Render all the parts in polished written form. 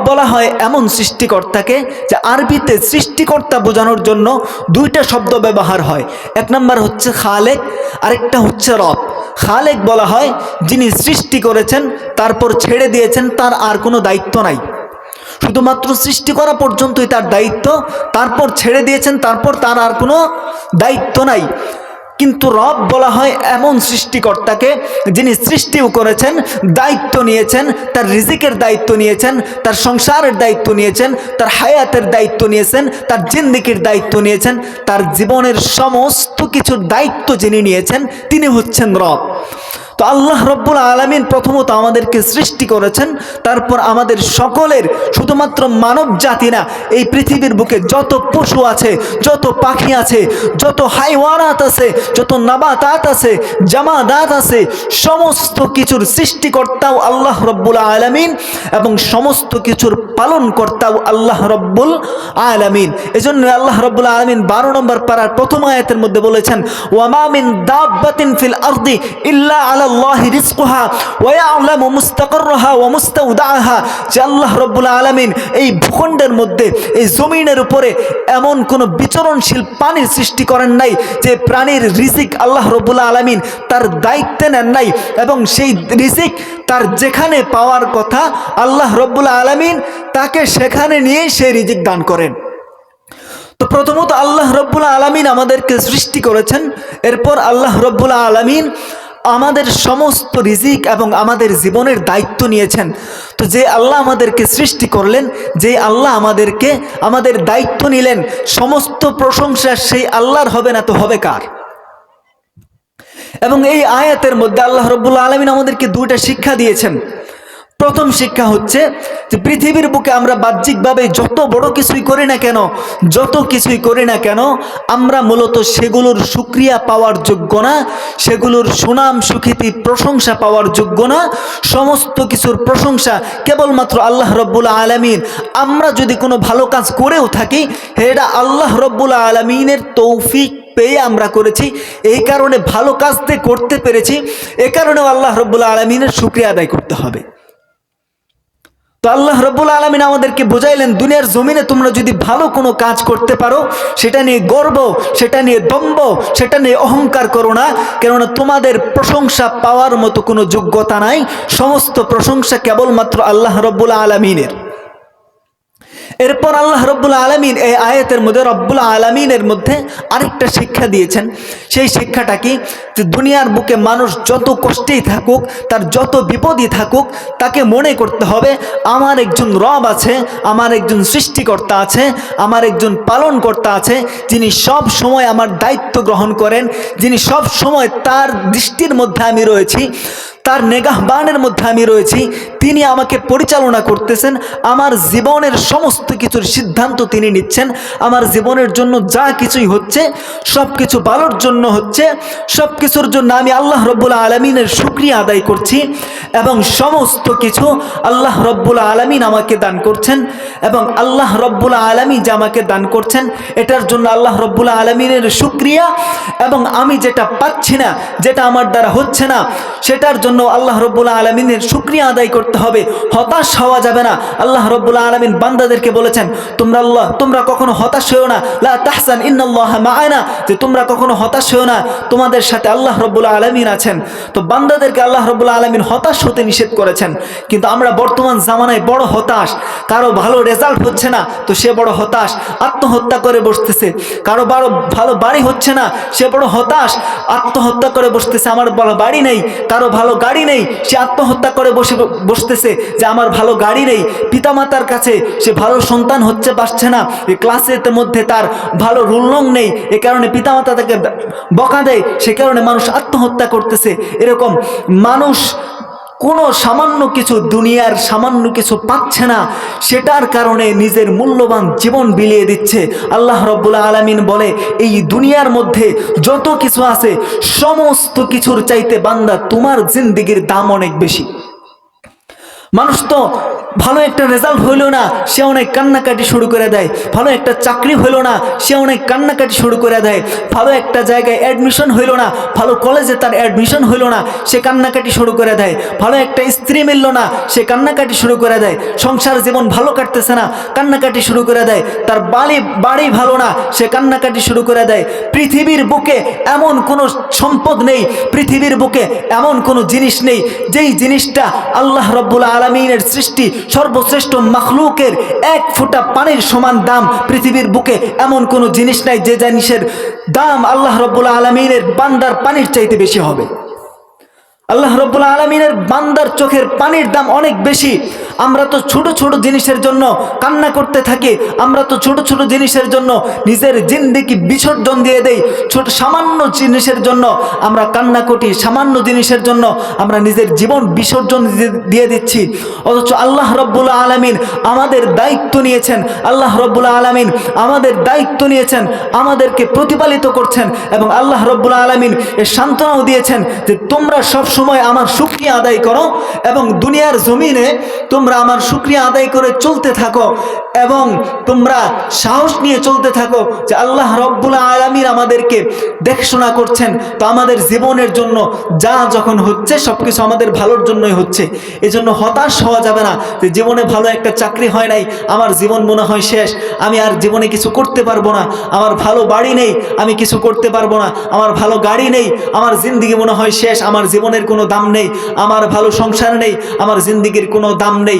বলা হয় এমন সৃষ্টিকর্তাকে যে আরবিতে সৃষ্টিকর্তা বোঝানোর জন্য দুইটা শব্দ ব্যবহার হয়। এক নম্বর হচ্ছে খালেক, আরেকটা হচ্ছে রব। খালেক বলা হয় যিনি সৃষ্টি করেছেন তারপর ছেড়ে দিয়েছেন, তার আর কোনো দায়িত্ব নাই, শুধুমাত্র সৃষ্টি করা পর্যন্তই তার দায়িত্ব, তারপর ছেড়ে দিয়েছেন, তারপর তার আর কোনো দায়িত্ব নাই। কিন্তু রব বলা হয় এমন সৃষ্টিকর্তাকে যিনি সৃষ্টিও করেছেন, দায়িত্ব নিয়েছেন, তার রিজিকের দায়িত্ব নিয়েছেন, তার সংসারের দায়িত্ব নিয়েছেন, তার হায়াতের দায়িত্ব নিয়েছেন, তার জিন্দেগির দায়িত্ব নিয়েছেন, তার জীবনের সমস্ত কিছুর দায়িত্ব যিনি নিয়েছেন তিনি হচ্ছেন রব। তো আল্লাহ রব্বুল আলামিন প্রথমত আমাদেরকে সৃষ্টি করেছেন, তারপর আমাদের সকলের, শুধুমাত্র মানব জাতি না, এই পৃথিবীর বুকে যত পশু আছে, যত পাখি আছে, যত হাইওয়ানাত আছে, যত নাবাতাত আছে, জামাদাত আছে, সমস্ত কিছুর সৃষ্টিকর্তাও আল্লাহ রব্বুল আলামিন এবং সমস্ত কিছুর পালনকর্তাও আল্লাহ রব্বুল আলামিন। এজন্য আল্লাহ রব্বুল আলামিন 12 নম্বর পারার প্রথম আয়াতের মধ্যে বলেছেন, ওয়ামা মিন দাব্বাতিন ফিল আরদি ইল্লা আলাল্লাহি রিজকুহা ওয়া ইয়ালামু মুস্তাকাররাহা ওয়া মুস্তাওদাআহা। যে আল্লাহ রব্বুল আলামিন এই ভূখণ্ডের মধ্যে, এই জমিনের উপরে এমন কোনো বিচরণশীল প্রাণীর সৃষ্টি করেন নাই যে প্রাণীর রিজিক আল্লাহ রব্বুল আলামিন তার দায়িত্বে নেন নাই, এবং সেই রিজিক তার যেখানে পাওয়ার কথা আল্লাহ রব্বুল আলামিন তাকে সেখানে নিয়ে সেই রিজিক দান করেন। তো প্রথমত আল্লাহ রব্বুল আলামিন আমাদেরকে সৃষ্টি করেছেন, এরপর আল্লাহ রব্বুল আলামিন আমাদের সমস্ত রিজিক এবং আমাদের জীবনের দায়িত্ব নিয়েছেন। তো যে আল্লাহ আমাদেরকে সৃষ্টি করলেন, যে আল্লাহ আমাদের দায়িত্ব নিলেন, সমস্ত প্রশংসা সেই আল্লাহর হবে না তো হবে কার? এবং এই আয়াতের মধ্যে আল্লাহ রব্বুল আলামিন আমাদেরকে দুইটা শিক্ষা দিয়েছেন। প্রথম শিক্ষা হচ্ছে যে পৃথিবীর বুকে আমরা বাহ্যিকভাবে যত বড় কিছুই করি না কেন, যত কিছুই করি না কেন, আমরা মূলত সেগুলোর শুকরিয়া পাওয়ার যোগ্য না, সেগুলোর সুনাম সুখ্যাতি প্রশংসা পাওয়ার যোগ্য না। সমস্ত কিছুর প্রশংসা কেবলমাত্র আল্লাহ রব্বুল আলামিন। আমরা যদি কোনো ভালো কাজ করেও থাকি, এটা আল্লাহ রব্বুল আলামিনের তৌফিক পেয়ে আমরা করেছি, এই কারণে ভালো কাজতে করতে পেরেছি, এ কারণেও আল্লাহ রব্বুল আলামিনের শুকরিয়া আদায় করতে হবে। তো আল্লাহ রব্বুল আলামিন আমাদেরকে বোঝাইলেন, দুনিয়ার জমিনে তোমরা যদি ভালো কোনো কাজ করতে পারো, সেটা নিয়ে গর্ব, সেটা নিয়ে দম্ভ, সেটা নিয়ে অহংকার করো না, কেননা তোমাদের প্রশংসা পাওয়ার মতো কোনো যোগ্যতা নাই। সমস্ত প্রশংসা কেবলমাত্র আল্লাহ রব্বুল আলামিনের। এরপর আল্লাহ রব্বুল আলামিন এই আয়াতের মধ্যে রব্বুল আলামিনের মধ্যে আরেকটা শিক্ষা দিয়েছেন। সেই শিক্ষাটা কি, যে দুনিয়ার বুকে মানুষ যত কষ্টেই থাকুক, তার যত বিপদই থাকুক, তাকে মনে করতে হবে আমার একজন রব আছে, আমার একজন সৃষ্টিকর্তা আছে, আমার একজন পালনকর্তা আছে, যিনি সব সময় আমার দায়িত্ব গ্রহণ করেন, যিনি সব সময় তার দৃষ্টির মধ্যে আমি রয়েছি, তার নেগাহবানের মধ্যে আমি রয়েছি, তিনি আমাকে পরিচালনা করতেছেন, আমার জীবনের সমস্ত কিছুর সিদ্ধান্ত তিনি নিচ্ছেন, আমার জীবনের জন্য যা কিছুই হচ্ছে সব কিছু ভালোর জন্য হচ্ছে, সব কিছুর জন্য আমি আল্লাহ রব্বুল আলামিনের শুকরিয়া আদায় করছি, এবং সমস্ত কিছু আল্লাহ রব্বুল আলামিন আমাকে দান করছেন, এবং আল্লাহ রব্বুল আলামিন যে আমাকে দান করছেন এটার জন্য আল্লাহ রব্বুল আলামিনের শুকরিয়া, এবং আমি যেটা পাচ্ছি না, যেটা আমার দ্বারা হচ্ছে না, সেটার জন্য আল্লাহ রব্বুল আলামিনের শুকরিয়া আদায় করতে হবে। হতাশ হওয়া যাবে না। আল্লাহ রব্বুল আলামিন বান্দাদেরকে বলেছেন, তোমরা কখনো হতাশ হও না, লা তাহসান ইন্নাল্লাহা মাআনা, যে তোমরা কখনো হতাশ হও না, তোমাদের সাথে আল্লাহ রব্বুল আলামিন আছেন। তো বান্দাদেরকে আল্লাহ রব্বুল আলামিন হতাশ হতে নিষেধ করেছেন। কিন্তু আমরা বর্তমান জামানায় বড় হতাশ, কারো ভালো রেজাল্ট হচ্ছে না তো সে বড় হতাশ, আত্মহত্যা করে বসতেছে। কারো ভালো বাড়ি হচ্ছে না, সে বড় হতাশ, আত্মহত্যা করে বসতেছে, আমার ভালো বাড়ি নেই। কারো ভালো গাড়ি নেই, সে আত্মহত্যা করে বসতেছে যে আমার ভালো গাড়ি নেই। পিতামাতার কাছে সে ভালো সন্তান হচ্ছে পারছে না, এই ক্লাসের মধ্যে তার ভালো রুল নং নেই, এ কারণে পিতামাতা তাকে বকা দেয়, সে কারণে মানুষ আত্মহত্যা করতেছে। এরকম মানুষ কোনো সামান্য কিছু, দুনিয়ার সামান্য কিছু পাচ্ছে না, সেটার কারণে নিজের মূল্যবান জীবন বিলিয়ে দিচ্ছে। আল্লাহ রব্বুল আলামিন বলে, এই দুনিয়ার মধ্যে যত কিছু আছে সমস্ত কিছুর চাইতে বান্দা তোমার জিন্দেগির দাম অনেক বেশি। মানুষ তো ভালো একটা রেজাল্ট হইল না, সে অনেক কান্নাকাটি শুরু করে দেয়। ভালো একটা চাকরি হইল না, সে অনেক কান্নাকাটি শুরু করে দেয়। ভালো একটা জায়গায় অ্যাডমিশন হইল না, ভালো কলেজে তার অ্যাডমিশন হইল না, সে কান্নাকাটি শুরু করে দেয়। ভালো একটা স্ত্রী মিলল না, সে কান্নাকাটি শুরু করে দেয়। সংসার জীবন ভালো কাটতেছে না, কান্নাকাটি শুরু করে দেয়। তার বাড়ি ভালো না, সে কান্নাকাটি শুরু করে দেয়। পৃথিবীর বুকে এমন কোনো সম্পদ নেই, পৃথিবীর বুকে এমন কোনো জিনিস নেই যেই জিনিসটা আল্লাহ রাব্বুল আলামিনের সৃষ্টি সর্বশ্রেষ্ঠ মাখলুকের এক ফোঁটা পানির সমান দাম। পৃথিবীর বুকে এমন কোনো জিনিস নাই যে জিনিসের দাম আল্লাহ রাব্বুল আলামিনের বান্দার পানির চাইতে বেশি হবে। আল্লাহ রাব্বুল আলামিনের বান্দার চোখের পানির দাম অনেক বেশি। আমরা তো ছোট ছোট জিনিসের জন্য কান্না করতে থাকি, আমরা তো ছোট ছোট জিনিসের জন্য নিজের জিন্দেগি বিসর্জন দিয়ে দেই। সামান্য জিনিসের জন্য আমরা কান্না করি, সামান্য জিনিসের জন্য আমরা নিজের জীবন বিসর্জন দিয়ে দিচ্ছি। অথচ আল্লাহ রাব্বুল আলামিন আমাদের দায়িত্ব নিয়েছেন, আল্লাহ রাব্বুল আলামিন আমাদের দায়িত্ব নিয়েছেন, আমাদেরকে প্রতিপালিত করছেন। এবং আল্লাহ রাব্বুল আলামিন এর সান্ত্বনাও দিয়েছেন যে তোমরা সব সময় আমার শুকরিয়া আদায় করো এবং দুনিয়ার জমিনে তোমরা আমার শুকরিয়া আদায় করে চলতে থাকো এবং তোমরা সাহস নিয়ে চলতে থাকো যে আল্লাহ রাব্বুল আলামিন আমাদেরকে দেখাশোনা করছেন। তো আমাদের জীবনের জন্য যা যখন হচ্ছে সবকিছু আমাদের ভালোর জন্যই হচ্ছে। এজন্য হতাশ হওয়া যাবে না যে জীবনে ভালো একটা চাকরি হয় নাই, আমার জীবন মনে হয় শেষ, আমি আর জীবনে কিছু করতে পারবো না। আমার ভালো বাড়ি নেই, আমি কিছু করতে পারবো না। আমার ভালো গাড়ি নেই, আমার জিন্দিগি মনে হয় শেষ, আমার জীবনের কোনো দাম নেই। আমার ভালো সংসার নেই, আমার জিন্দিগির কোনো দাম নেই।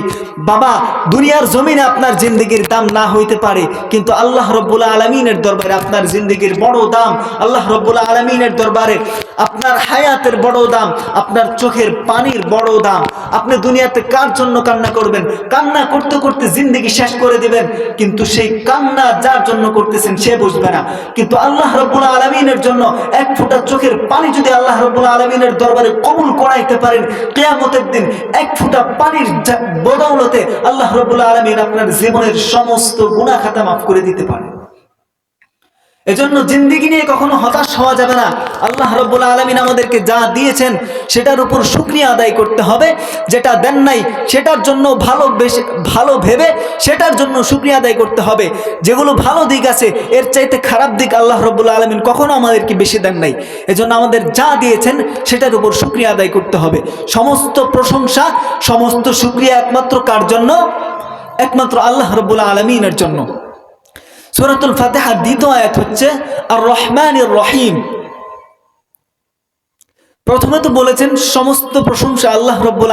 বাবা, দুনিয়ার জমিনে আপনার জিন্দিগির দাম না হইতে পারে, কিন্তু আল্লাহ রাব্বুল আলামিনের দরবারে আপনার জিন্দিগির বড় দাম। আল্লাহ রাব্বুল আলামিনের দরবারে আপনার হায়াতের বড় দাম, আপনার চোখের পানির বড় দাম। আপনি দুনিয়াতে কার জন্য কান্না করবেন? কান্না করতে করতে জিন্দিগি শেষ করে দিবেন, কিন্তু সেই কান্না যার জন্য করতেছেন সে বুঝবে না। কিন্তু আল্লাহ রাব্বুল আলামিনের জন্য এক ফোঁটা চোখের পানি যদি আল্লাহ রাব্বুল আলামিনের দরবারে কবুল করাইতে পারেন, কিয়ামতের দিন এক ফোঁটা পানির বদৌলতে আল্লাহ রাব্বুল আলামিন আপনার জীবনের সমস্ত গুনাহ খাতা মাফ করে দিতে পারে। এজন্য জিন্দেগি নিয়ে কখনো হতাশ হওয়া যাবে না। আল্লাহ রাব্বুল আলামিন আমাদেরকে যা দিয়েছেন সেটার উপর শুকরিয়া আদায় করতে হবে। যেটা দেন নাই সেটার জন্য ভালো ভেবে সেটার জন্য শুকরিয়া আদায় করতে হবে। যেগুলো ভালো দিক আছে এর চাইতে খারাপ দিক আল্লাহ রাব্বুল আলামিন কখনো আমাদেরকে বেশি দেন নাই। এজন্য আমাদের যা দিয়েছেন সেটার উপর শুকরিয়া আদায় করতে হবে। সমস্ত প্রশংসা, সমস্ত শুকরিয়া একমাত্র কার জন্য? একমাত্র আল্লাহ রাব্বুল আলামিনের জন্য। সূরাতুল ফাতিহার দ্বিতীয় আয়াত হচ্ছে আর রহমানির রহিম। প্রথমে তো বলেছেন সমস্ত প্রশংসা আল্লাহ রাব্বুল